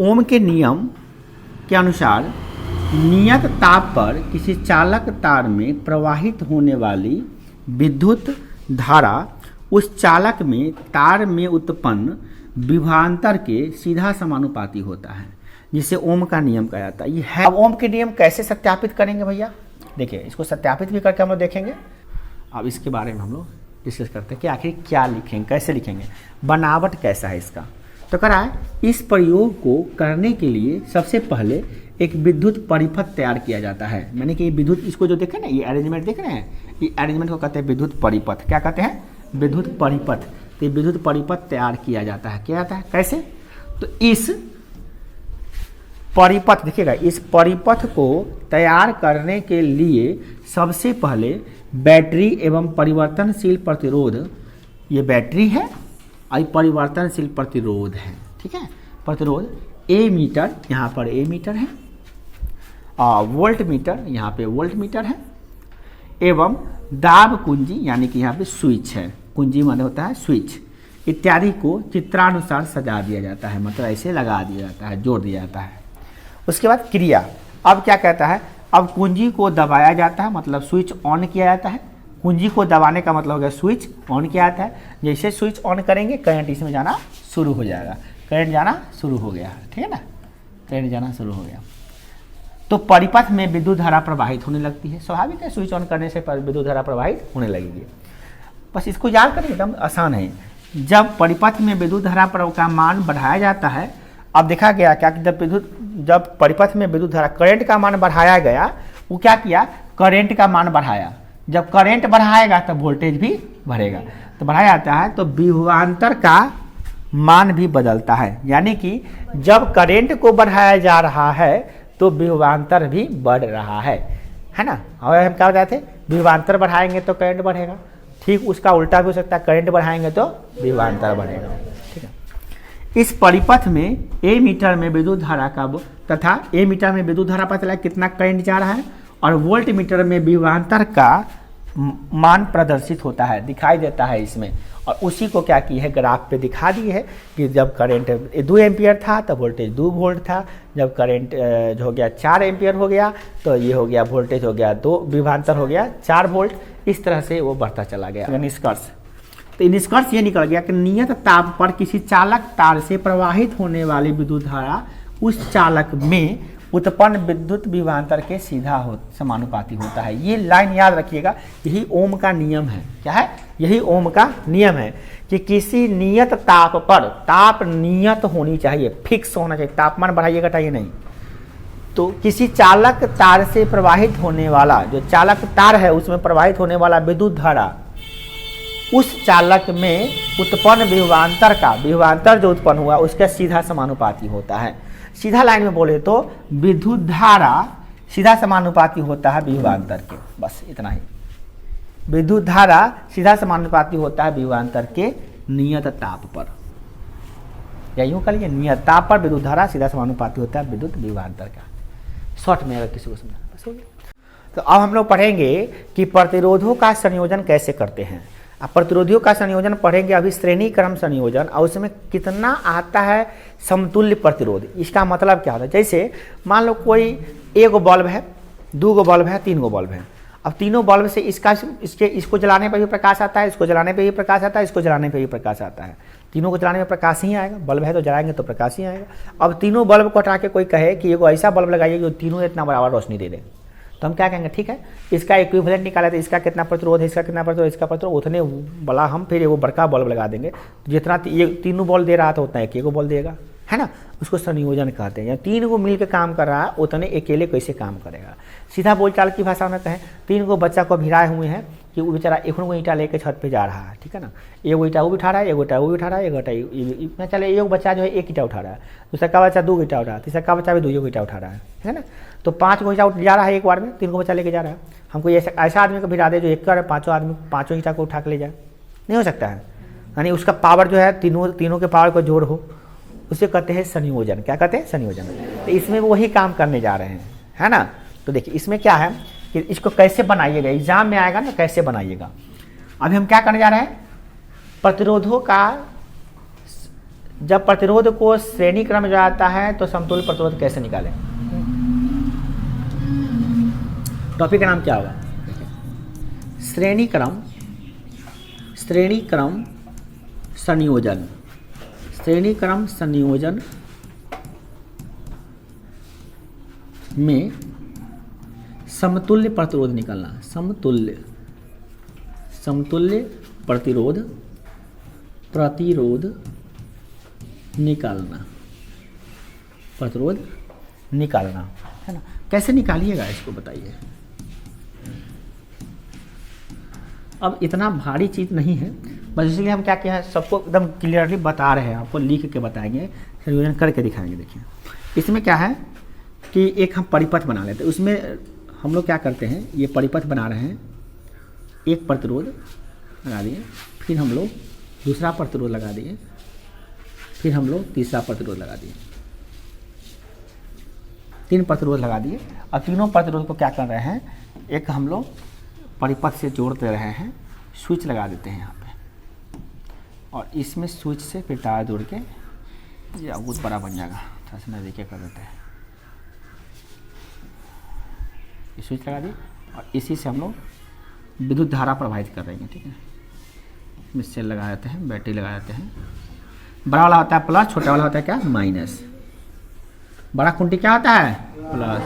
ओम के नियम के अनुसार नियत ताप पर किसी चालक तार में प्रवाहित होने वाली विद्युत धारा उस चालक में तार में उत्पन्न विभवांतर के सीधा समानुपाती होता है, जिसे ओम का नियम कहा जाता है। ये है। अब ओम के नियम कैसे सत्यापित करेंगे भैया? देखिए, इसको सत्यापित भी करके हम लोग देखेंगे। अब इसके बारे में हम लोग डिस्कस करते हैं कि आखिर क्या लिखेंगे, कैसे लिखेंगे, बनावट कैसा है इसका। तो कह रहा है इस प्रयोग को करने के लिए सबसे पहले एक विद्युत परिपथ तैयार किया जाता है। यानी कि विद्युत, इसको जो देखें ना, ये अरेंजमेंट देख रहे हैं, ये अरेंजमेंट को कहते हैं विद्युत परिपथ। क्या कहते हैं? विद्युत परिपथ। तो विद्युत परिपथ तैयार किया जाता है। क्या जाता है? कैसे? तो इस परिपथ, देखिएगा, इस परिपथ को तैयार करने के लिए सबसे पहले बैटरी एवं परिवर्तनशील प्रतिरोध, ये बैटरी है और परिवर्तनशील प्रतिरोध है। ठीक है, प्रतिरोध ए मीटर, यहाँ पर ए मीटर है, और वोल्ट मीटर, यहाँ पे वोल्ट मीटर है, एवं दाब कुंजी, यानी कि यहाँ पे स्विच है, कुंजी मतलब होता है स्विच, इत्यादि को चित्रानुसार सजा दिया जाता है, मतलब ऐसे लगा दिया जाता है, जोड़ दिया जाता है। उसके बाद क्रिया, अब क्या कहता है? अब कुंजी को दबाया जाता है, मतलब स्विच ऑन किया जाता है। कुंजी को दबाने का मतलब हो गया स्विच ऑन किया जाता है। जैसे स्विच ऑन करेंगे करंट इसमें जाना शुरू हो जाएगा, करंट जाना शुरू हो गया, ठीक है ना, करंट जाना शुरू हो गया। तो परिपथ में विद्युत धारा प्रवाहित होने लगती है। स्वाभाविक है, स्विच ऑन करने से विद्युत धारा प्रवाहित होने लगेगी। बस इसको याद करें, एकदम आसान है। जब परिपथ में विद्युत धारा का मान बढ़ाया जाता है, अब देखा गया क्या कि जब परिपथ में विद्युत धारा करंट का मान बढ़ाया गया, वो क्या किया? करंट का मान बढ़ाया। जब करंट बढ़ाएगा तब वोल्टेज भी बढ़ेगा। तो बढ़ाया जाता है तो विभवांतर का मान भी बदलता है। यानी कि जब करंट को बढ़ाया जा रहा है तो विभवांतर भी बढ़ रहा है ना। और हम क्या बताए थे? विभवांतर बढ़ाएंगे तो करंट बढ़ेगा। ठीक उसका उल्टा भी हो सकता है, करंट बढ़ाएंगे तो विभवांतर बढ़ेगा। ठीक है। इस परिपथ में ए मीटर में विद्युत धारा का तथा ए मीटर में विद्युत धारा पता चला कितना करंट जा रहा है, और वोल्ट मीटर में विभवांतर का मान प्रदर्शित होता है, दिखाई देता है इसमें। और उसी को क्या की है, ग्राफ पे दिखा दी है कि जब करंट 2 एम्पियर था तब वोल्टेज 2 वोल्ट था। जब करंट हो गया 4 एम्पियर हो गया तो ये हो गया वोल्टेज हो गया 2, विभवांतर हो गया 4 वोल्ट। इस तरह से वो बढ़ता चला गया। निष्कर्ष, तो निष्कर्ष ये निकल गया कि नियत ताप पर किसी चालक तार से प्रवाहित होने वाली विद्युत धारा उस चालक में उत्पन्न विद्युत विभवांतर के सीधा समानुपाती होता है। ये लाइन याद रखिएगा, यही ओम का नियम है। क्या है? यही ओम का नियम है कि किसी नियत ताप पर, ताप नियत होनी चाहिए, फिक्स होना चाहिए, तापमान बढ़ाइएगा घटाइए नहीं। तो किसी चालक तार से प्रवाहित होने वाला, जो चालक तार है उसमें प्रवाहित होने वाला विद्युत धारा उस चालक में उत्पन्न विभवांतर का, विभवांतर जो उत्पन्न हुआ उसका सीधा समानुपाती होता है। सीधा लाइन में बोले तो विद्युत धारा सीधा समानुपाती होता है विभवांतर के, बस इतना ही। विद्युत धारा सीधा समानुपाती होता है विभवांतर के नियत ताप पर, या यूं कह लीजिए नियत ताप पर विद्युत धारा सीधा समानुपाती होता है विद्युत विभवांतर का। शॉर्ट में अगर किसी को समझाना बस हो गया। तो अब हम लोग पढ़ेंगे कि प्रतिरोधों का संयोजन कैसे करते हैं। अब प्रतिरोधियों का संयोजन पढ़ेंगे अभी, श्रेणी क्रम संयोजन, और उसमें कितना आता है समतुल्य प्रतिरोध। इसका मतलब क्या होता है? जैसे मान लो कोई एक बल्ब है, 2 बल्ब है, 3 बल्ब है। अब तीनों बल्ब से इसको जलाने पर भी प्रकाश आता है, इसको जलाने पर भी प्रकाश आता है, इसको जलाने पर भी प्रकाश आता है। तीनों को जलाने में प्रकाश ही आएगा, बल्ब है तो जलाएंगे तो प्रकाश ही आएगा। अब तीनों बल्ब को हटा के कोई कहे कि एगो ऐसा बल्ब लगाइए जो तीनों इतना बराबर रोशनी दे दे, तो हम क्या कहेंगे? ठीक है, इसका इक्विवेलेंट निकाला तो इसका कितना प्रतिरोध है, इसका कितना प्रतिरोध, इसका प्रतिरोध, उतने बड़ा हम फिर वो बड़का बल्ब लगा देंगे। तो जितना ये तीनों बल्ब दे रहा था उतना एक बल्ब देगा, है ना। उसको संयोजन कहते हैं। या 3 को मिलकर काम कर रहा है उतने अकेले कैसे काम करेगा। सीधा बोलचाल की भाषा में कहें, 3 बच्चा को भिड़ाए हुए हैं कि वो बेचारा एक ईंटा लेकर छत पे जा रहा है, ठीक है ना। एगो ईंटा वो भी उठा रहा है, एगो ईंटा वो भी उठा रहा है, एगो ईंटा चले एक बच्चा जो है 1 ईंटा उठा रहा है, दूसरा का बच्चा 2 ईंटा उठा रहा है, तीसरा का बच्चा भी 2 ईंटा उठा रहा है ना। तो 5 ईंटा जा रहा है एक बार में, 3 बच्चा लेके जा रहा है। हमको ऐसा आदमी को भिड़ा दे जो एक बार 5 ईंटा को उठा के ले जाए, नहीं हो सकता है। यानी उसका पावर जो है तीनों के पावर को जोड़ हो, उसे कहते हैं संयोजन। क्या कहते हैं? संयोजन। तो इसमें वो वही काम करने जा रहे हैं, है ना। तो देखिए इसमें क्या है कि इसको कैसे बनाइएगा, एग्जाम में आएगा ना, कैसे बनाइएगा। अभी हम क्या करने जा रहे हैं? प्रतिरोधों का जब प्रतिरोध को श्रेणी क्रम में जाता है तो समतुल्य प्रतिरोध कैसे निकालें? टॉपिक का नाम क्या होगा? श्रेणी क्रम संयोजन, श्रेणी क्रम संयोजन में समतुल्य प्रतिरोध निकालना, समतुल्य प्रतिरोध निकालना है ना। कैसे निकालिएगा इसको बताइए। अब इतना भारी चीज़ नहीं है, बस इसलिए हम क्या किया है सबको एकदम क्लियरली बता रहे हैं, आपको लिख के बताएंगे, संयोजन करके दिखाएंगे। देखिए इसमें क्या है कि एक हम परिपथ बना लेते हैं, उसमें हम लोग क्या करते हैं, ये परिपथ बना रहे हैं, एक प्रतिरोध लगा दिए, फिर हम लोग दूसरा प्रतिरोध लगा दिए, फिर हम लोग तीसरा प्रतिरोध लगा दिए, 3 प्रतिरोध लगा दिए। और तीनों प्रतिरोध को क्या कर रहे हैं, एक हम लोग परिपथ से जोड़ते रहे हैं, स्विच लगा देते हैं यहाँ पे, और इसमें स्विच से फिर तार जोड़ के ये बहुत बड़ा बन जाएगा, थोड़ा सा नज़दीक कर देते हैं, स्विच लगा दिए और इसी से हम लोग विद्युत धारा प्रवाहित कर रहे हैं। ठीक है, इसमें सेल लगा देते हैं, बैटरी लगा देते हैं। बड़ा वाला होता है प्लस, छोटा वाला होता है क्या, माइनस। बड़ा कुंडी क्या होता है, प्लस,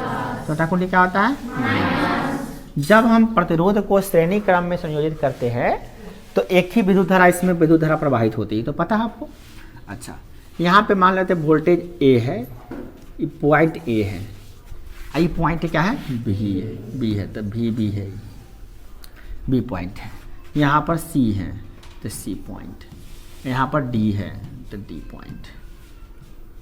छोटा कुंडी क्या होता है, माइनस। जब हम प्रतिरोध को श्रेणी क्रम में संयोजित करते हैं तो एक ही विद्युत धारा, इसमें विद्युत धारा प्रवाहित होती है, तो पता है आपको। अच्छा, यहाँ पे मान लेते हैं वोल्टेज ए है, ये पॉइंट ए है, ये पॉइंट क्या है, बी है, तो बी है, बी पॉइंट है। यहाँ पर सी है तो सी पॉइंट, यहाँ पर डी है तो डी पॉइंट।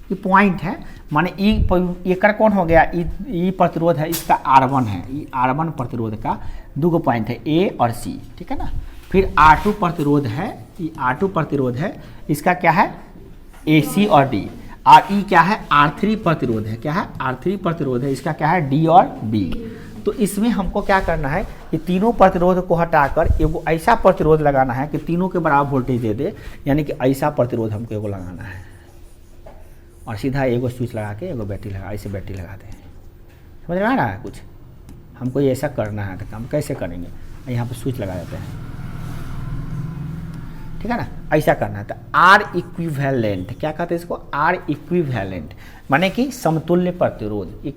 ये पॉइंट है, माने ये कर कौन हो गया, ये प्रतिरोध है, इसका R1 है, ये R1 प्रतिरोध का 2 पॉइंट है, ए और सी। ठीक है ना। फिर R2 प्रतिरोध है, ये R2 प्रतिरोध है, इसका क्या है, AC और D। और ई क्या है, R3 प्रतिरोध है, क्या है, R3 प्रतिरोध है, इसका क्या है, D और B। तो इसमें हमको क्या करना है कि तीनों प्रतिरोध को हटाकर एगो ऐसा प्रतिरोध लगाना है कि तीनों के बराबर वोल्टेज दे दे, यानी कि ऐसा प्रतिरोध हमको एगो लगाना है, और सीधा एगो स्विच लगा के एगो बैटरी लगा, ऐसे बैटरी लगा दें। समझ में आ रहा है कुछ, हमको ये ऐसा करना है, तो काम कैसे करेंगे, यहाँ पर स्विच लगा देते हैं। ठीक है ना, ऐसा करना है। तो आर इक्विवेलेंट, क्या कहते हैं इसको, आर इक्विवेलेंट, माने कि समतुल्य प्रतिरोध।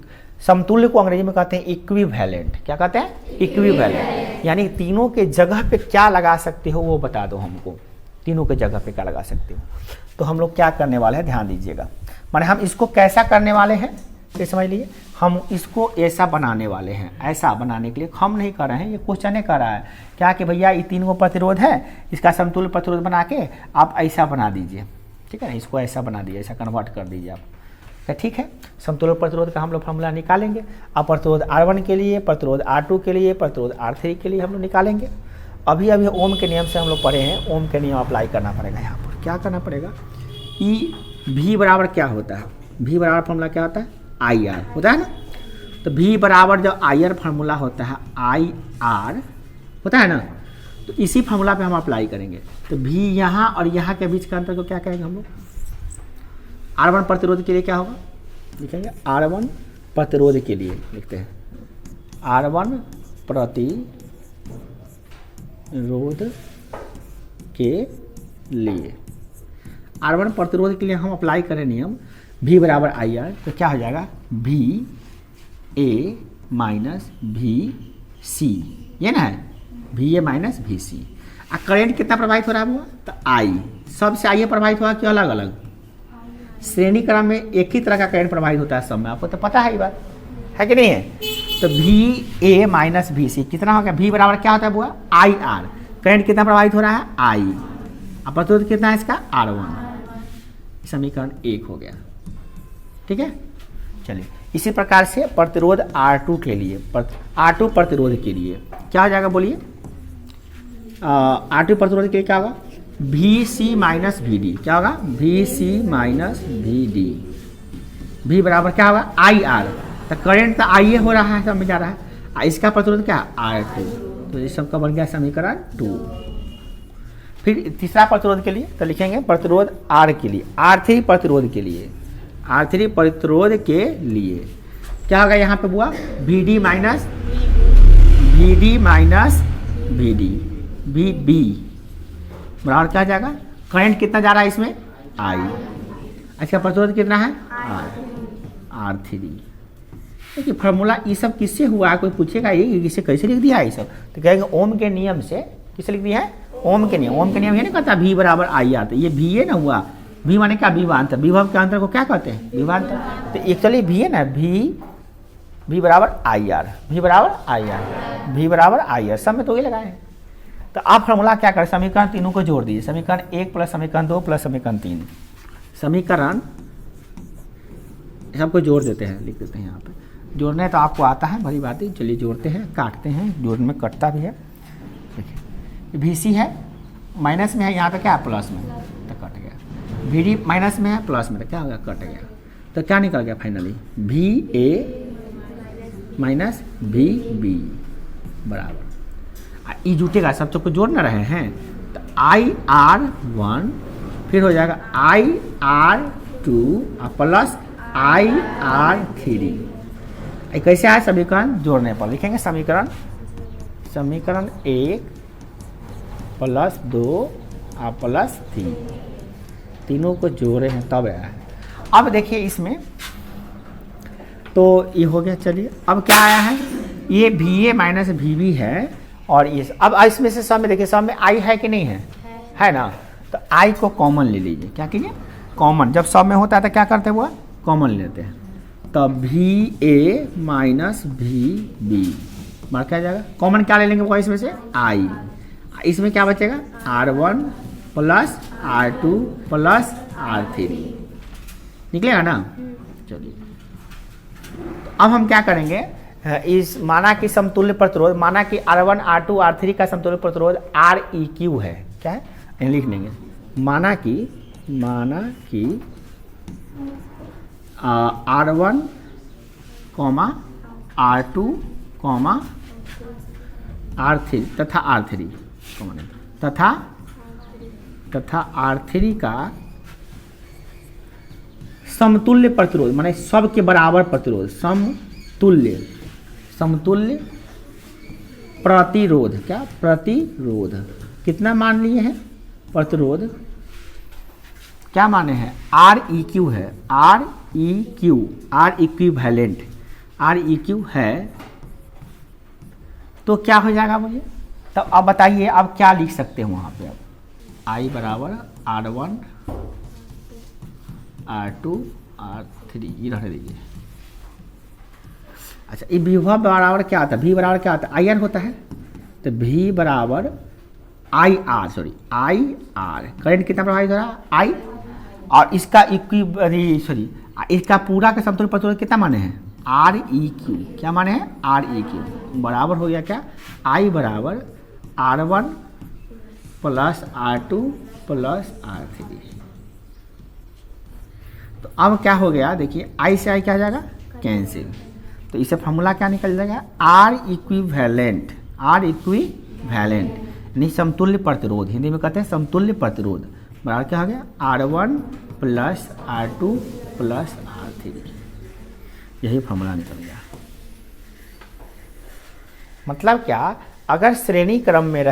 समतुल्य को अंग्रेजी में कहते हैं इक्विवेलेंट। क्या कहते हैं, इक्विवेलेंट, यानी तीनों के जगह पे क्या लगा सकते हो वो बता दो हमको, तीनों के जगह पे क्या लगा सकते हो। तो हम लोग क्या करने वाले हैं, ध्यान दीजिएगा, माने हम इसको कैसा करने वाले हैं, ये समझ लीजिए, हम इसको ऐसा बनाने वाले हैं। ऐसा बनाने के लिए हम नहीं कर रहे हैं, ये क्वेश्चन कर रहा है क्या कि भैया ये 3 प्रतिरोध है, इसका समतुल्य प्रतिरोध बना के आप ऐसा बना दीजिए। ठीक है ना, इसको ऐसा बना दीजिए, ऐसा कन्वर्ट कर दीजिए आप। तो ठीक है, समतुल्य प्रतिरोध का हम लोग फॉर्मूला निकालेंगे। अब प्रतिरोध R1 के लिए, प्रतिरोध R2 के लिए, प्रतिरोध R3 के लिए हम लोग निकालेंगे। अभी ओम के नियम से हम लोग पढ़े हैं, ओम के नियम अप्लाई करना पड़ेगा। यहाँ पर क्या करना पड़ेगा, ई V बराबर क्या होता है, V बराबर फॉर्मूला क्या होता है, IR होता है ना। तो V बराबर जब IR फार्मूला होता है, IR होता है ना, तो इसी फार्मूला पे हम अप्लाई करेंगे। तो V यहाँ और यहाँ के बीच का अंतर को क्या कहेंगे हम लोग, R1 प्रतिरोध के लिए क्या होगा, लिखेंगे R1 प्रतिरोध के लिए लिखते हैं, R1 प्रतिरोध के लिए, R1 प्रतिरोध के लिए हम अप्लाई करें नियम V बराबर IR, तो क्या हो जाएगा, VA माइनस VC, ये ना है, VA माइनस VC। और करेंट कितना प्रवाहित हो रहा है, तो I, सबसे I प्रवाहित हुआ कि अलग अलग, श्रेणी क्रम में एक ही तरह का करंट प्रवाहित होता है सब में, आपको तो पता है, ये बात है कि नहीं है। तो VA माइनस VC कितना हो गया, V बराबर क्या होता है बुआ, IR, करंट कितना प्रवाहित हो रहा है, I, अब प्रतिरोध कितना है इसका, R1, समीकरण 1 हो गया। ठीक है, चलिए इसी प्रकार से प्रतिरोध R2 के लिए, R2 प्रतिरोध के लिए क्या हो जाएगा बोलिए, R2 प्रतिरोध के लिए क्या होगा, VC माइनस VD, क्या होगा, VC माइनस VD, V बराबर क्या होगा, IR, तो करंट तो IA हो रहा है, समझ जा रहा है, इसका प्रतिरोध क्या है, R2, तो इस सबका बन गया समीकरण 2। फिर तीसरा प्रतिरोध के लिए तो लिखेंगे प्रतिरोध R के लिए, R3 प्रतिरोध के लिए, R3 प्रतिरोध के लिए क्या होगा यहाँ पे बुआ, VD माइनस VD VB बराबर क्या जाएगा, करंट कितना जा रहा है इसमें I, अच्छा प्रतिरोध कितना है R3। देखिए फार्मूला ये सब किससे हुआ है, कोई पूछेगा ये इसे कैसे लिख दिया है ये सब, तो कहेंगे ओम के नियम से। किससे लिख दिया है, ओम के नियम ये नहीं कहता V बराबर I आता, ये V है ना हुआ, V माने क्या, विभवांतर, विभव के अंतर को क्या कहते हैं, विभवांतर। तो एक्चुअली V है ना, V बराबर IR, V बराबर IR, सब में तो ये लगाए। तो आप फार्मूला क्या करें, समीकरण तीनों को जोड़ दीजिए, समीकरण 1 प्लस समीकरण 2 प्लस समीकरण 3, समीकरण सबको जोड़ देते हैं, लिख देते हैं यहाँ पे। जोड़ने तो आपको आता है, बड़ी बात है, चलिए जोड़ते हैं, काटते हैं, जोड़ने में कटता भी है। देखिए VC है माइनस में है, यहाँ पे क्या है प्लस में, तो कट गया। VD माइनस में है प्लस में, तो क्या हो गया, कट गया। तो क्या निकल गया फाइनली, VA माइनस VB बराबर, ई जुटेगा, सब सबको जोड़ ना रहे हैं, तो IR1 फिर हो जाएगा IR2 प्लस IR3। कैसे आए, समीकरण जोड़ने पर लिखेंगे, समीकरण 1 प्लस 2 प्लस 3, तीनों को जोड़े हैं तब आया है। अब देखिए इसमें तो ये हो गया, चलिए अब क्या आया है, ये VA माइनस VB है, और ये अब इसमें से सब में देखिए, सब में I है कि नहीं है ना, तो I को कॉमन ले लीजिए, क्या कीजिए कॉमन, जब सब में होता है तो क्या करते हैं वो कॉमन लेते हैं, तब VA माइनस VB बढ़ क्या जाएगा, कॉमन क्या ले लेंगे वो इसमें से I, इसमें क्या बचेगा R1 plus R2 plus R3 निकलेगा ना। चलिए अब हम क्या करेंगे, इस माना कि समतुल्य प्रतिरोध, माना कि R1 R2 R3 का समतुल्य प्रतिरोध REQ है, क्या है लिख लेंगे, माना कि R1 R2 R3 तथा R3 का समतुल्य प्रतिरोध, माने सब के बराबर प्रतिरोध, समतुल्य प्रतिरोध, क्या प्रतिरोध कितना मान लिए हैं, प्रतिरोध क्या माने हैं REQ है, R इक्विवेलेंट REQ है, तो क्या हो जाएगा मुझे, तो अब बताइए अब क्या लिख सकते हैं वहाँ पे, अब I बराबर R1 R2 R3 ये रहने दीजिए। अच्छा ये विभव बराबर क्या आता है, V बराबर क्या आता है IR होता है, तो V बराबर IR करंट कितना प्रभावित हो रहा है I, और इसका इसका पूरा का समतुल्य प्रतिरोध कितना माने हैं REQ, क्या माने हैं REQ बराबर हो गया क्या, I बराबर R1 plus R2 plus R3। तो अब क्या हो गया, देखिए I से I क्या हो जाएगा कैंसिल, तो इससे फॉर्मूला क्या निकल जाएगा R इक्विवेलेंट यानी समतुल्य प्रतिरोध, हिंदी में कहते हैं समतुल्य प्रतिरोध, बराबर क्या हो गया R1 plus R2 plus R3, यही फॉर्मूला निकल गया। मतलब क्या, अगर श्रेणी क्रम में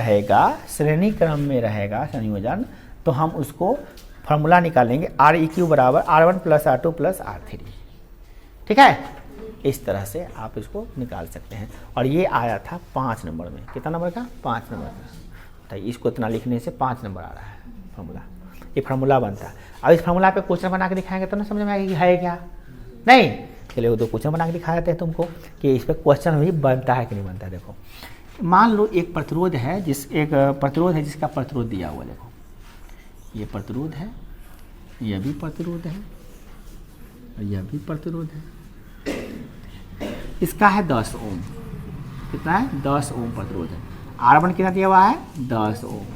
रहेगा संयोजन, तो हम उसको फॉर्मूला निकालेंगे REQ बराबर R1 plus R2 plus R3, ठीक है, इस तरह से आप इसको निकाल सकते हैं। और ये आया था 5 नंबर में, कितना नंबर का 5 नंबर का, तो इसको इतना लिखने से 5 नंबर आ रहा है फॉर्मूला, ये फार्मूला बनता है। अब इस फार्मूला पे क्वेश्चन बना के दिखाएंगे तो ना समझ में आएगा कि है क्या, नहीं चलिए वो 2 क्वेश्चन बना के दिखा देते हैं तुमको कि इस पर क्वेश्चन भी बनता है कि नहीं बनता है। देखो मान लो एक प्रतिरोध है, जिसका प्रतिरोध दिया हुआ, देखो ये प्रतिरोध है, यह भी प्रतिरोध है, और यह भी प्रतिरोध है, इसका है 10 ओम, कितना है 10 ओम प्रतिरोध है। R1 कितना दिया हुआ है 10 ओम,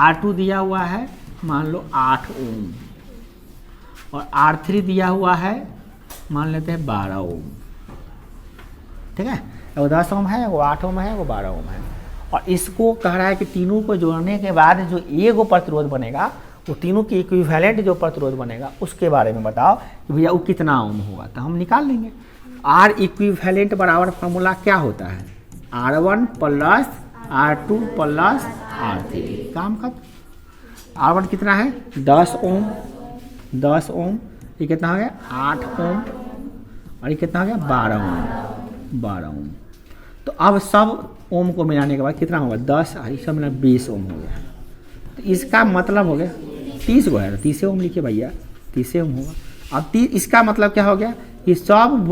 R2 दिया हुआ है मान लो 8 ओम, और R3 दिया हुआ है मान लेते हैं 12 ओम, ठीक है, वो 10 ओम है, वो 8 ओम है, वो 12 ओम है। और इसको कह रहा है कि तीनों को जोड़ने के बाद जो एक प्रतिरोध बनेगा, वो तीनों की इक्विवेलेंट जो प्रतिरोध बनेगा उसके बारे में बताओ कि भैया वो कितना ओम होगा। तो हम निकाल लेंगे। आर इक्विवेलेंट बराबर फॉर्मूला क्या होता है, R1 plus R2 plus R3। काम खत्म। R1 कितना है 10 ओम, 10 ओम, ये कितना हो गया 8 ओम, और ये कितना हो गया 12 ओम, 12 ओम। तो अब सब ओम को मिलाने के बाद कितना होगा 10, सब मिला 20 ओम हो गया। तो इसका मतलब हो गया 30 को है, 30 ओम लिखिए भैया, 30 ओम होगा। अब इसका मतलब क्या हो गया, ये सब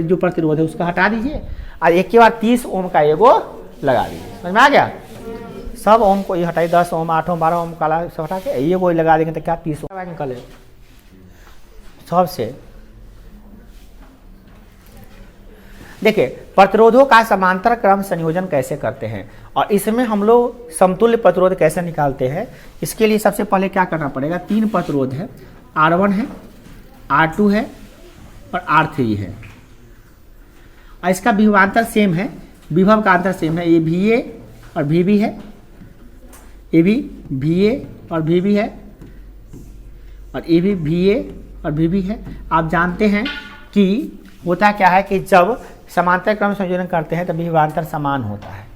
जो प्रतिरोध है उसका हटा दीजिए और एक के बाद 30 ओम का एगो लगा दीजिए। समझ में आ गया। सब ओम को ये हटाइए, 10 ओम, 8 ओम, 12 ओम काला सब हटा के ये वो लगा देंगे तो क्या 30 ओम निकले। सबसे देखिए प्रतिरोधों का समांतर क्रम संयोजन कैसे करते हैं और इसमें हम लोग समतुल्य प्रतिरोध कैसे निकालते हैं। इसके लिए सबसे पहले क्या करना पड़ेगा, 3 प्रतिरोध है, R1 है, R2 है और R3 है और इसका विभवांतर सेम है, विभव का अंतर सेम है। ये VA और VB है, ये भी VA और VB है और ये भी VA और VB है। आप जानते हैं कि होता क्या है कि जब समांतर क्रम संयोजन करते हैं तब विभवांतर समान होता है।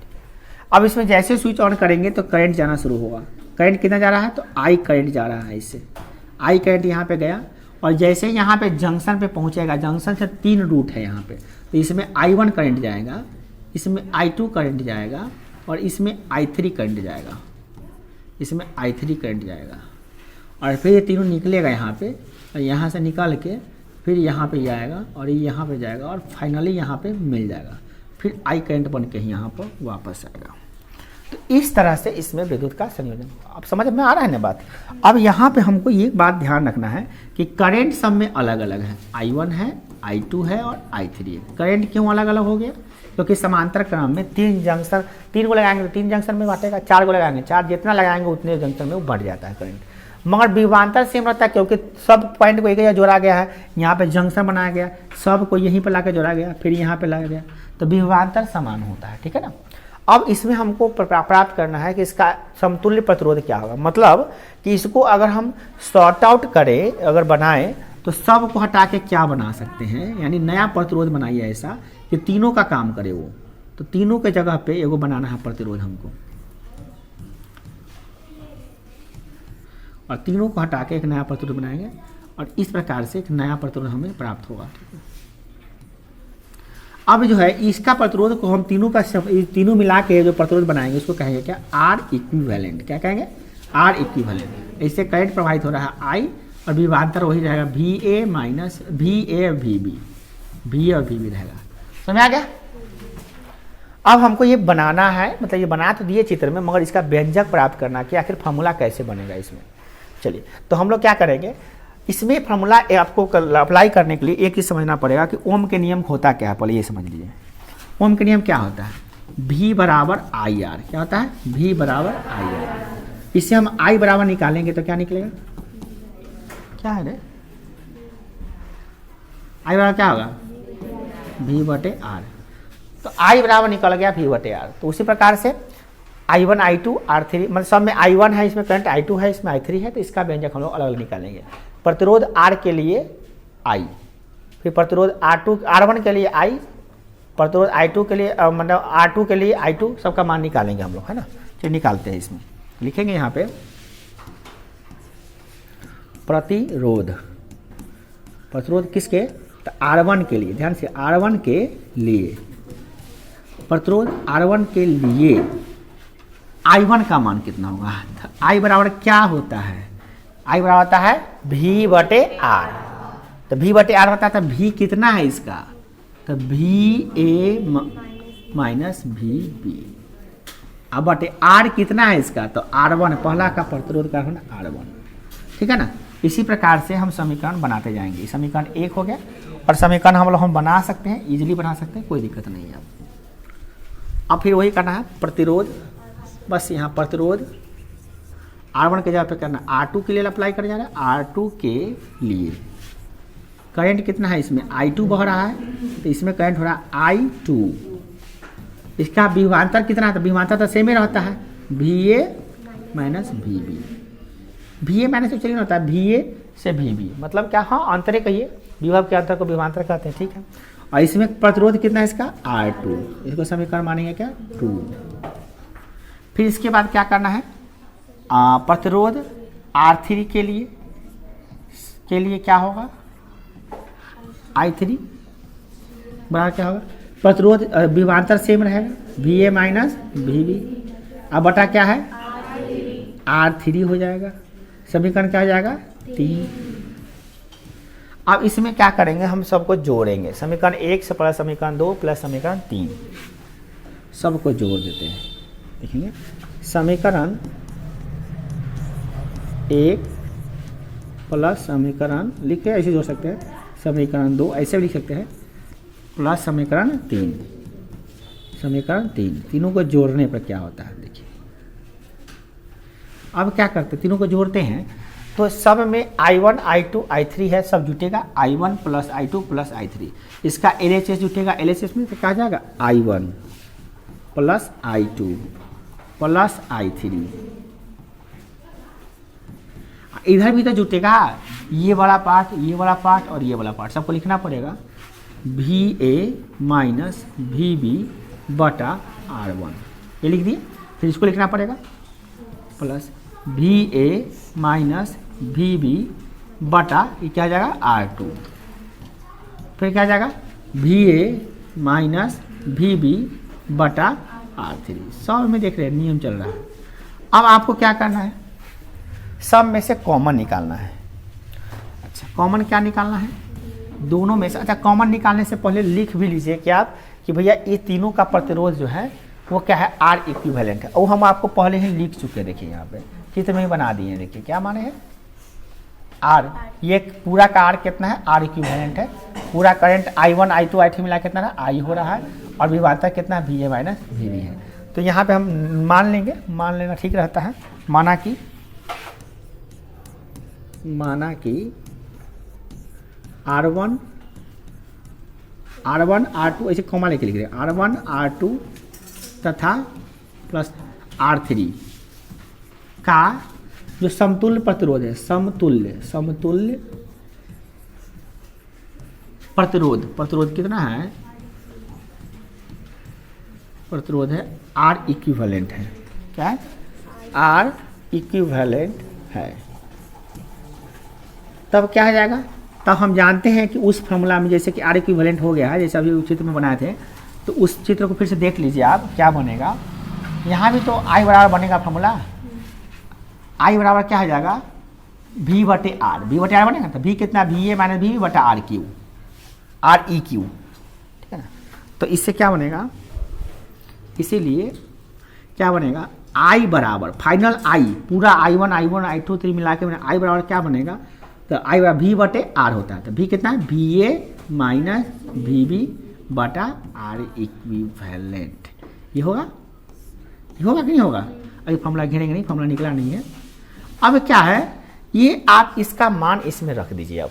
अब इसमें जैसे स्विच ऑन करेंगे तो करंट जाना शुरू होगा। करंट कितना जा रहा है, तो I करंट जा रहा है, इससे I करंट यहाँ पे गया और जैसे यहाँ पे जंक्शन पे पहुँचेगा, जंक्शन से 3 रूट है यहाँ पे, तो इसमें I1 करंट जाएगा, इसमें I2 करंट जाएगा और इसमें I3 करंट जाएगा, इसमें I3 करंट जाएगा और फिर ये तीनों निकलेगा यहाँ पे और यहाँ से निकल के फिर यहाँ पे जाएगा और ये यहाँ पे जाएगा और फाइनली यहाँ पे मिल जाएगा, फिर I करंट बन के यहाँ पर वापस आएगा। तो इस तरह से इसमें विद्युत का संयोजन। अब समझ में आ रहा है ना बात। अब यहाँ पे हमको ये बात ध्यान रखना है कि करंट सब में अलग अलग है, I1 है, I2 है और I3 है। करंट क्यों अलग अलग हो गया, क्योंकि समांतर क्रम में 3 जंक्शन, 3 को लगाएंगे तो 3 जंक्शन में बांटेगा, 4 को लगाएंगे 4, जितना लगाएंगे उतने जंक्शन में वो बढ़ जाता है करंट। मगर विभवांतर सेम रहता है क्योंकि सब पॉइंट को एक जगह जोड़ा गया है, यहाँ पे जंक्शन बनाया गया, सब को यहीं पे लाके जोड़ा गया, फिर यहाँ पे लाया गया, तो विभवांतर समान होता है। ठीक है ना। अब इसमें हमको प्राप्त करना है कि इसका समतुल्य प्रतिरोध क्या होगा। मतलब कि इसको अगर हम सॉर्ट आउट करें, अगर बनाएं तो सब को हटा के क्या बना सकते हैं, यानी नया प्रतिरोध बनाइए ऐसा कि तीनों का काम करे वो। तो तीनों के जगह पे एगो बनाना है प्रतिरोध हमको, और तीनों को हटा के एक नया प्रतिरोध बनाएंगे और इस प्रकार से एक नया प्रतिरोध हमें प्राप्त होगा। अब जो है इसका प्रतिरोध को हम तीनों मिला के जो प्रतिरोध बनाएंगे उसको कहेंगे क्या, R इक्विवेलेंट। क्या कहेंगे, R इक्विवेलेंट। इससे करंट प्रवाहित हो रहा है I और विभवांतर वही रहेगा VA minus VA VB, VA और VB रहेगा। समझ आ गया। अब हमको ये बनाना है, मतलब ये बना तो दिए चित्र में, मगर इसका व्यंजक प्राप्त करना कि आखिर फार्मूला कैसे बनेगा इसमें। चलिए तो हम लोग क्या करेंगे, इसमें फार्मूला आपको अप्लाई करने के लिए एक चीज़ समझना पड़ेगा कि ओम के नियम होता क्या है। पहले ये समझ लीजिए ओम के नियम क्या होता है, V बराबर IR। क्या होता है, V बराबर IR। इससे हम I बराबर निकालेंगे तो क्या निकलेगा, क्या है रे, I बराबर क्या होगा V बटे R। तो I बराबर निकल गया V बटे R। तो उसी प्रकार से I1 I2 R3, मतलब सब में I1 है, इसमें करंट I2 है, इसमें I3 है, तो इसका व्यंजक हम लोग अलग अलग निकालेंगे। प्रतिरोध R के लिए I, फिर प्रतिरोध R1 के लिए I, प्रतिरोध I2 के लिए मतलब R2 के लिए I2, सबका मान निकालेंगे हम लोग, है ना। चलिए निकालते हैं। इसमें लिखेंगे यहाँ पे प्रतिरोध, प्रतिरोध किसके, तो R1 के लिए। ध्यान से R1 के लिए प्रतिरोध, R1 के लिए I1 का मान कितना होगा, तो I बराबर क्या होता है, I बराबर होता है V बटे R। तो V बटे R होता है, तो V कितना है इसका, तो VA माइनस VB। अब बटे R कितना है इसका, तो R1, पहला का प्रतिरोध का होना R1। ठीक है ना। इसी प्रकार से हम समीकरण बनाते जाएंगे। समीकरण 1 हो गया और समीकरण हम बना सकते हैं, इजीली बना सकते हैं, कोई दिक्कत नहीं है। अब फिर वही करना है प्रतिरोध, बस यहाँ प्रतिरोध R1 के जगह पे करना, R2 के लिए अप्लाई कर जा रहा है। R2 के लिए करंट कितना है, इसमें I2 बह रहा है, तो इसमें करंट हो रहा है I2 इसका विभवांतर कितना था, विभवांतर तो सेम ही रहता है, V A minus V B. V A minus चलिए होता है वी ए से वी बी, मतलब क्या, हाँ अंतरे कहिए, विभव के अंतर को विभवांतर कहते हैं, ठीक है। और इसमें प्रतिरोध कितना है इसका R2, इसको समीकरण मानेंगे क्या 2। फिर इसके बाद क्या करना है, प्रतिरोध R3 के लिए क्या होगा I3 बराबर क्या होगा, प्रतिरोध विभवांतर सेम रहेगा V A minus V B, अब बटा क्या है R3 हो जाएगा, समीकरण क्या हो जाएगा 3। अब इसमें क्या करेंगे, हम सबको जोड़ेंगे, समीकरण 1 से प्लस समीकरण 2 प्लस समीकरण 3, सबको जोड़ देते हैं। देखेंगे समीकरण 1 प्लस समीकरण लिख के ऐसे जोड़ सकते हैं, समीकरण 2 ऐसे भी लिख सकते हैं, प्लस समीकरण 3, समीकरण 3, तीनों को जोड़ने पर क्या होता है देखिए। अब क्या करते हैं, तीनों को जोड़ते हैं तो सब में I1 I2 I3 है, सब जुटेगा I1 plus I2 plus I3, इसका LHS जुटेगा, LHS में तो क्या जाएगा I1 plus I2 plus I3, इधर भी तो जुटेगा, ये वाला पार्ट, ये वाला पार्ट और ये वाला पार्ट, सबको लिखना पड़ेगा VA माइनस VB बटा R1, ये लिख दिए। फिर इसको लिखना पड़ेगा प्लस VA माइनस VB बटा ये क्या जाएगा R2, फिर क्या जाएगा VA माइनस VB बटा R3, सब में देख रहे हैं नियम चल रहा है। अब आपको क्या करना है, सब में से कॉमन निकालना है। अच्छा कॉमन क्या निकालना है, दोनों में से। अच्छा कॉमन निकालने से पहले लिख भी लीजिए कि आप कि भैया ये तीनों का प्रतिरोध जो है वो क्या है R इक्विवेलेंट है, और हम आपको पहले ही लिख चुके हैं, देखिए यहाँ पे चित्र में ही बना दिए, देखिए क्या माने हैं R, ये पूरा का R कितना है R इक्विवेलेंट है, पूरा करंट I1 I2 I3 मिला कितना है I हो रहा है, और विभवांतर कितना है VA माइनस VB है। तो यहाँ पे हम मान लेंगे, मान लेना ठीक रहता है, माना कि R1 R2 ऐसे कॉमा लेके लिख रहे हैं, R1 R2 तथा प्लस R3 का जो समतुल्य प्रतिरोध है, समतुल्य प्रतिरोध कितना है, प्रतिरोध है R इक्विवेलेंट है, क्या है R इक्विवेलेंट है। तब क्या हो जाएगा, तब हम जानते हैं कि उस फॉर्मूला में जैसे कि R इक्विवेलेंट हो गया है, जैसे अभी चित्र में बनाए थे, तो उस चित्र को फिर से देख लीजिए आप, क्या बनेगा, यहाँ भी तो I बराबर बनेगा फॉर्मूला, I बराबर क्या हो जाएगा V बटे R, V बटे R बनेगा, तो V कितना VA माइनस VB बटा R क्यू, ठीक है ना। तो इससे क्या बनेगा, इसीलिए क्या बनेगा I बराबर फाइनल I, पूरा I1 I2 3 मिला के I बराबर क्या बनेगा, तो I बराबर V बटे R होता है, तो V कितना है VA माइनस VB बटा R इक्विवेलेंट, ये होगा कि नहीं होगा। अभी फॉर्मूला घेरेंगे नहीं, फॉर्मूला निकला नहीं है। अब क्या है, ये आप इसका मान इसमें रख दीजिए, अब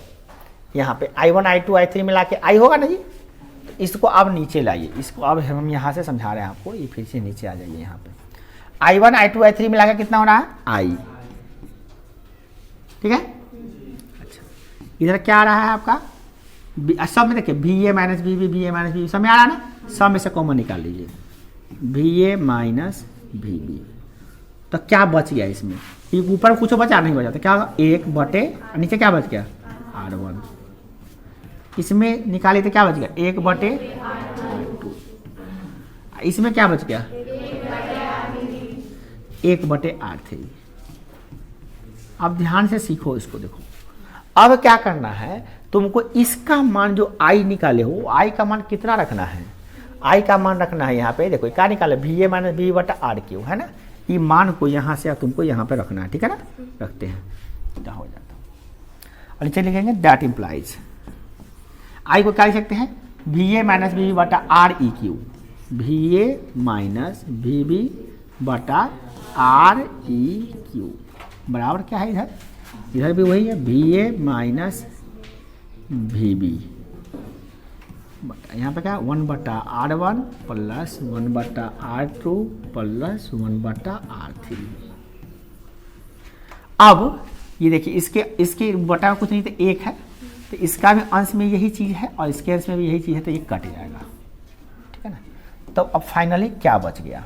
यहाँ पे I1 I2 I3 मिला के I होगा ना जी, तो इसको अब नीचे लाइए, इसको अब हम यहाँ से समझा रहे हैं आपको, ये फिर से नीचे आ जाइए, यहाँ पे I1 I2 I3 मिला के कितना हो रहा है I, ठीक है। अच्छा इधर क्या आ रहा है आपका, सब में देखिए VA माइनस VB सब में आ रहा है ना, सब में से कॉमन निकाल लीजिए VA माइनस VB, तो क्या बच गया इसमें, ऊपर कुछ बचा नहीं बचा, तो क्या होगा 1 बटे नीचे क्या बच गया R1, इसमें निकाले तो क्या बच गया 1 बटे R2, इसमें क्या बच गया 1 बटे R3। अब ध्यान से सीखो इसको, देखो अब क्या करना है, तुमको इसका मान जो I निकाले हो, I का मान कितना रखना है, I का मान रखना है यहाँ पे, देखो क्या निकाले VA माइनस VB बटा R क्यू है ना, ये मान को यहाँ से तुमको यहाँ पे रखना है, ठीक है ना, रखते हैं क्या हो जाता है। और नीचे लिखेंगे दैट इम्प्लाइज, I को क्या लिख सकते हैं VA माइनस VB बटा R E Q, VA minus VB बटा R ई क्यू बराबर क्या है, इधर भी वही है VA माइनस VB बटा यहाँ पे क्या 1/R1 plus 1/R2 plus 1/R3। अब ये देखिए इसके बटा कुछ नहीं तो 1 है, तो इसका भी अंश में यही चीज़ है और इसके अंश में भी यही चीज़ है, तो ये कट जाएगा, ठीक है ना। तो अब फाइनली क्या बच गया,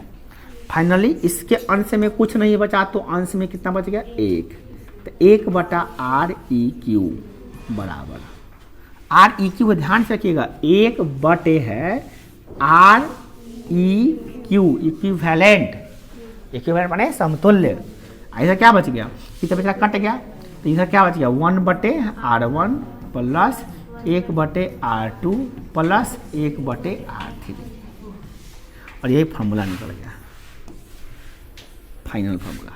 फाइनली इसके अंश में कुछ नहीं बचा, तो अंश में कितना बच गया 1, तो 1/REQ बराबर REQ ध्यान से रखिएगा 1 है REQ इक्विवेलेंट माने समतुल्य। ऐसा क्या बच गया, कितना बचा कट गया, तो इधर क्या बच गया 1/R1 plus 1/R2 plus 1/R3 और यही फार्मूला निकल गया, फाइनल फार्मूला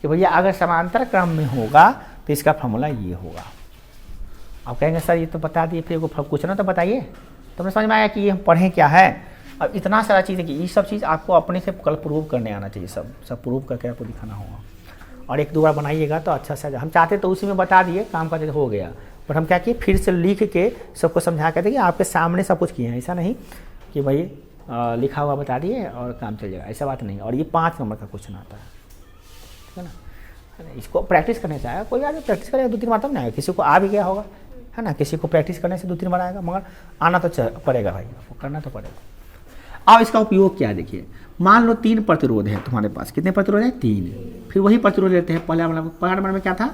कि भैया अगर समांतर क्रम में होगा तो इसका फार्मूला ये होगा। आप कहेंगे सर ये तो बता दिए, फिर कुछ ना तो बताइए, तो हमें समझ में आया कि ये हम पढ़ें क्या है। अब इतना सारा चीज़ है कि ये सब चीज़ आपको अपने से कल प्रूव करने आना चाहिए, सब प्रूव करके आपको दिखाना होगा और 1-2 बार बनाइएगा तो अच्छा से। हम चाहते तो उसी में बता दिए काम का हो गया, बट हम क्या किए फिर से लिख के सबको समझा के देखिए आपके सामने सब कुछ किए हैं। ऐसा नहीं कि भाई लिखा हुआ बता दिए और काम चल जाएगा, ऐसा बात नहीं। और ये 5 नंबर का क्वेश्चन आता है, ठीक है ना। इसको प्रैक्टिस करने से आएगा, कोई आदमी प्रैक्टिस करेगा 2-3 बार तब नहीं आएगा, किसी को आ भी गया होगा है ना, किसी को प्रैक्टिस करने से 2-3 बार आएगा, मगर आना तो पड़ेगा भाई, आपको करना तो पड़ेगा। अब इसका उपयोग क्या देखिए, मान लो 3 प्रतिरोध है तुम्हारे पास, कितने प्रतिरोध है 3, फिर वही प्रतिरोध लेते हैं। पहले नंबर में क्या था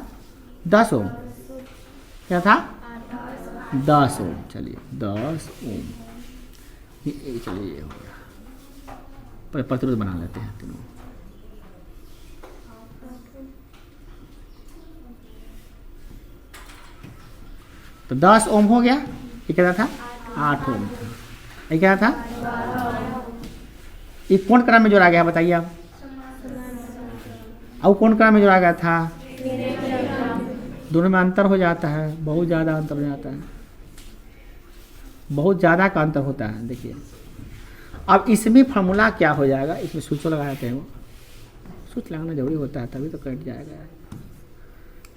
10 ओम, क्या था 10 ओम, चलिए 10 ओम, चलिए ये हो गया, प्रतिरोध बना लेते हैं तीनों। तो 10 ओम हो गया, ये क्या था 8 ओम था, ये क्या था, ये कौन क्रम में जोड़ा गया बताइए आप, अब कौन क्रम में जोड़ा गया था, दोनों में अंतर हो जाता है, बहुत ज़्यादा अंतर हो जाता है, बहुत ज़्यादा का अंतर होता है। देखिए अब इसमें फार्मूला क्या हो जाएगा, इसमें स्विच लगाते हैं, वो स्विच लगाना जरूरी होता है तभी तो करंट जाएगा।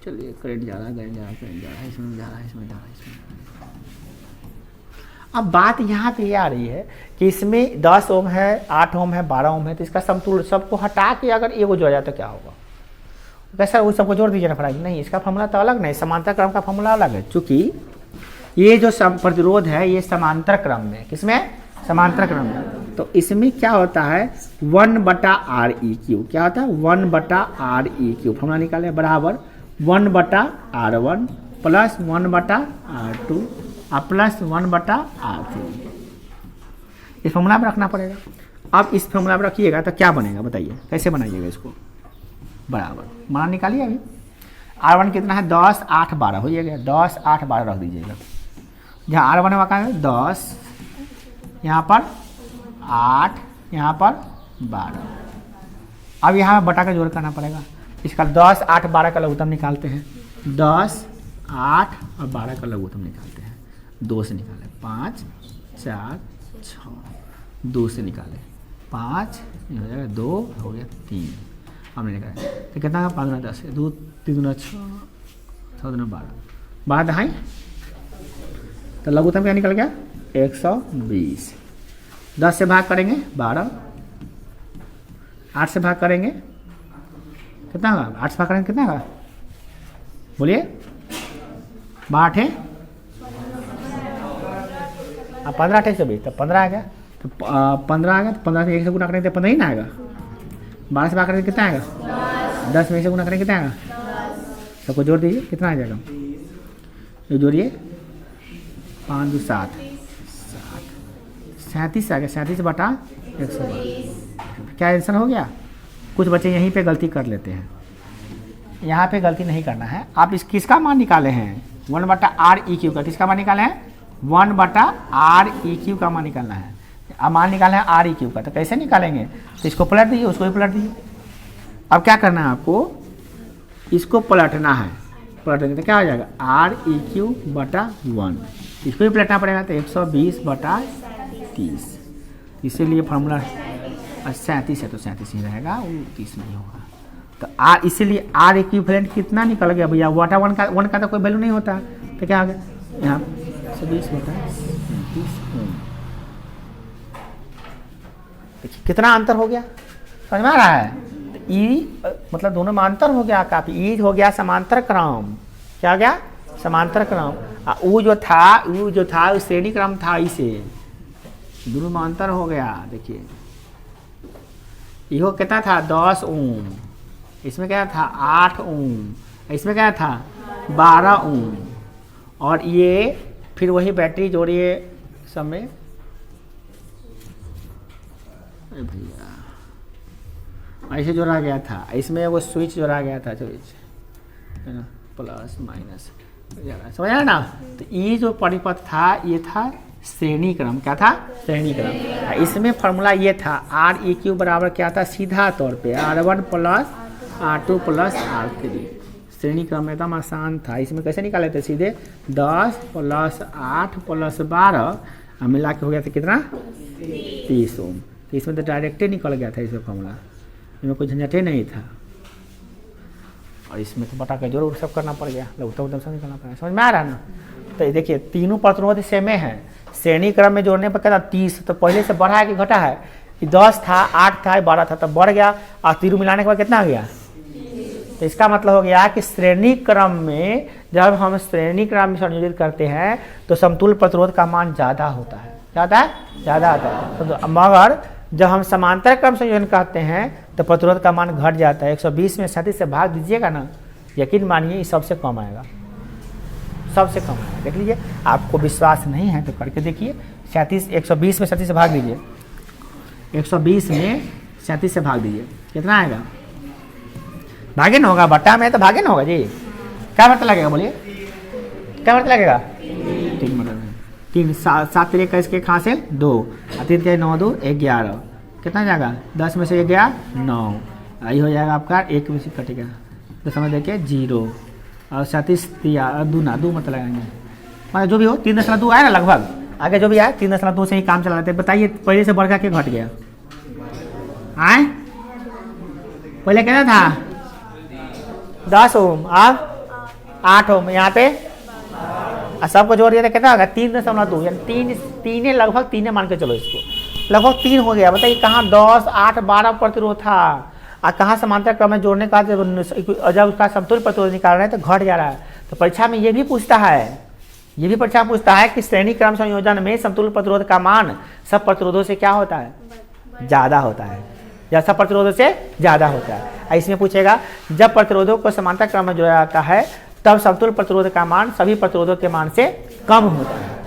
चलिए करंट जा रहा है, करंट जा रहा है, करंट जा रहा है, इसमें जा रहा है, इसमें जा रहा है, इसमें। अब बात यहाँ पे ये आ रही है कि इसमें 10 ओम है, 8 ओम है, 12 ओम है, तो इसका समतुल्य सबको हटा के अगर एगो जोड़ा जाए तो क्या होगा, कैसा उस सबको जोड़ दीजिए ना फटाक, नहीं इसका फार्मूला तो अलग नहीं, समांतर क्रम का फार्मूला अलग है। चूंकि ये जो प्रतिरोध है ये समांतर क्रम में, किसमें समांतर क्रम में, तो इसमें क्या होता है 1/REQ, क्या होता है 1/REQ, फार्मूला निकाले बराबर 1/R1 plus 1/R2 plus 1/R3। इस फॉर्मूला में रखना पड़ेगा। अब इस फॉर्मूला में रखिएगा तो क्या बनेगा बताइए, कैसे बनाइएगा इसको, बराबर मान निकालिए। अभी R1 कितना है 10, 8, 12 हो जाएगा, 10, 8, 12 रख दीजिएगा। जहाँ R1 वाका है 10, यहाँ पर 8, यहाँ पर 12। अब यहाँ बटा का जोड़ करना पड़ेगा, इसका 10, 8, 12 का लघुत्तम निकालते हैं, 10, 8 और 12 का लघुत्तम निकालते हैं, 2 से निकाले 5, 4, 6, 2 से निकाले 5, ये हो जाएगा 2, हो गया 3, हमने निकाला तो कितना 15, 10, 2, 3, 6, 6, 12, 12 दहाई, तो लघुत्तम क्या निकल गया 120। 10 से भाग करेंगे 12, 8 से भाग करेंगे कितना होगा, 8 से भाग करेंगे कितना होगा बोलिए, 8 है 15, 8 से 20, तो 15 आ गया, तो 15 आ गया, तो 15 से 1 से गुना करेंगे तो 15 ही ना आएगा। 12 से भाग करेंगे कितना आएगा, 10 में 1 से गुना करेंगे कितना आएगा, सबको जोड़ दीजिए कितना आ जाएगा, ये जोड़िए 5, 2, 7, 37 आ गया, 37/120। क्या आंसर हो गया। कुछ बच्चे यहीं पे गलती कर लेते हैं, यहाँ पे गलती नहीं करना है। आप इस किसका मान निकाले हैं 1/REQ का, किसका मान निकाले हैं 1/REQ का मान निकालना है। अब मान निकाले हैं REQ का, तो कैसे निकालेंगे, तो इसको पलट दीजिए, उसको भी पलट दीजिए। अब क्या करना है आपको, इसको पलटना है, पलट देंगे तो क्या हो जाएगा REQ/1, इसको भी पलटना पड़ेगा तो 120/30। इसीलिए फॉर्मूला 37 है तो 37 ही रहेगा, वो 30 नहीं होगा। तो इसीलिए R इक्विवेलेंट कितना निकल गया भैया, वाटा 1 का तो कोई वैल्यू नहीं होता, तो क्या आ गया यहाँ 120 बटा 30 ओम। देखिए कितना अंतर हो गया, समझ में आ रहा है। तो ई मतलब दोनों में अंतर हो गया काफी। ई हो गया समांतर क्रम, क्या हो गया, समांतर क्रम। वो जो था वो श्रेणी क्रम था, इसे दोनों में अंतर हो गया। देखिए यो कितना था 10 ओम, इसमें क्या था 8 ओम, इसमें क्या था 12 ओम। और ये फिर वही बैटरी जोड़िए सब में, भैया ऐसे जोड़ा गया था, इसमें वो स्विच जोड़ा गया था, स्विच है ना, प्लस माइनस, समझ आया ना। तो ये जो परिपथ था ये था श्रेणी क्रम, क्या था, श्रेणी क्रम। इसमें फॉर्मूला ये था आर ई क्यू बराबर क्या था, सीधा तौर पे R1 plus R2 plus R3। श्रेणी क्रम एकदम आसान था। इसमें कैसे निकाले थे, सीधे 10 प्लस 8 प्लस 12 मिला के हो गया था कितना 30 ओम। तो इसमें तो डायरेक्ट ही निकल गया था इसमें फॉर्मूला, इसमें कोई झंझटे नहीं था। और इसमें तो बटा का जोड़ सब करना पड़ गया, लघुत्तम सब निकालना पड़ा, समझ में आ रहा है ना। तो देखिए तीनों प्रतिरोध सेमे है, श्रेणी क्रम में जोड़ने पर क्या था 30, तो पहले से बढ़ा है कि घटा है, 10 था 8 था 12 था, तब बढ़ गया और तीनों मिलाने के बाद कितना आ गया। तो इसका मतलब हो गया कि श्रेणी क्रम में जब हम श्रेणी क्रम में संयोजित करते हैं तो समतुल्य प्रतिरोध का मान ज़्यादा होता है, ज़्यादा आता है। तो मगर जब हम समांतर क्रम संयोजन करते हैं तो प्रतिरोध का मान घट जाता है। 120 में 37 से भाग दीजिएगा ना, यकीन मानिए ये सबसे कम आएगा, सबसे कम आएगा। देख लीजिए, आपको विश्वास नहीं है तो करके देखिए। 120 में 37 से भाग दीजिए, 120 में 37 से भाग दीजिए, कितना आएगा, भागे ना होगा, बट्टा में तो भागे ना होगा जी। क्या मतलब लगेगा, बोलिए क्या मतलब लगेगा, 3 मतलब 3 7 3 का इसके खां से 2 और 3 के 9 2 11, कितना जाएगा 10 में से 11 9, यही हो जाएगा आपका 1 में से कटेगा तो समझ देखिए 0 और 37 2 मतलब लगाएंगे, मतलब जो भी हो 3.2 आया ना लगभग, आगे जो भी आया 3.2 से ही काम चला लेते हैं। बताइए पहले से बढ़ के घट गया, आए पहले कितना था 10 ओम, अब 8 ओम, यहाँ पे सबको जोड़ दिया था कितना होगा 3.2, यानी तीन लगभग 3 मान के चलो, इसको लगभग 3 हो गया। बताइए कहाँ 10 8 12 प्रतिरोध था और कहाँ समांतर क्रम में जोड़ने का जब उसका समतुल्य प्रतिरोध निकाल रहे हैं तो घट जा रहा है। तो परीक्षा में ये भी पूछता है, कि श्रेणी क्रम संयोजन में समतुल्य प्रतिरोध का मान सब प्रतिरोधों से क्या होता है, ज़्यादा होता है, या सब प्रतिरोधों से ज़्यादा होता है। इसमें पूछेगा जब प्रतिरोधों को समांतर क्रम में जोड़ा जाता है तब समतुल्य प्रतिरोध का मान सभी प्रतिरोधों के मान से कम होता है।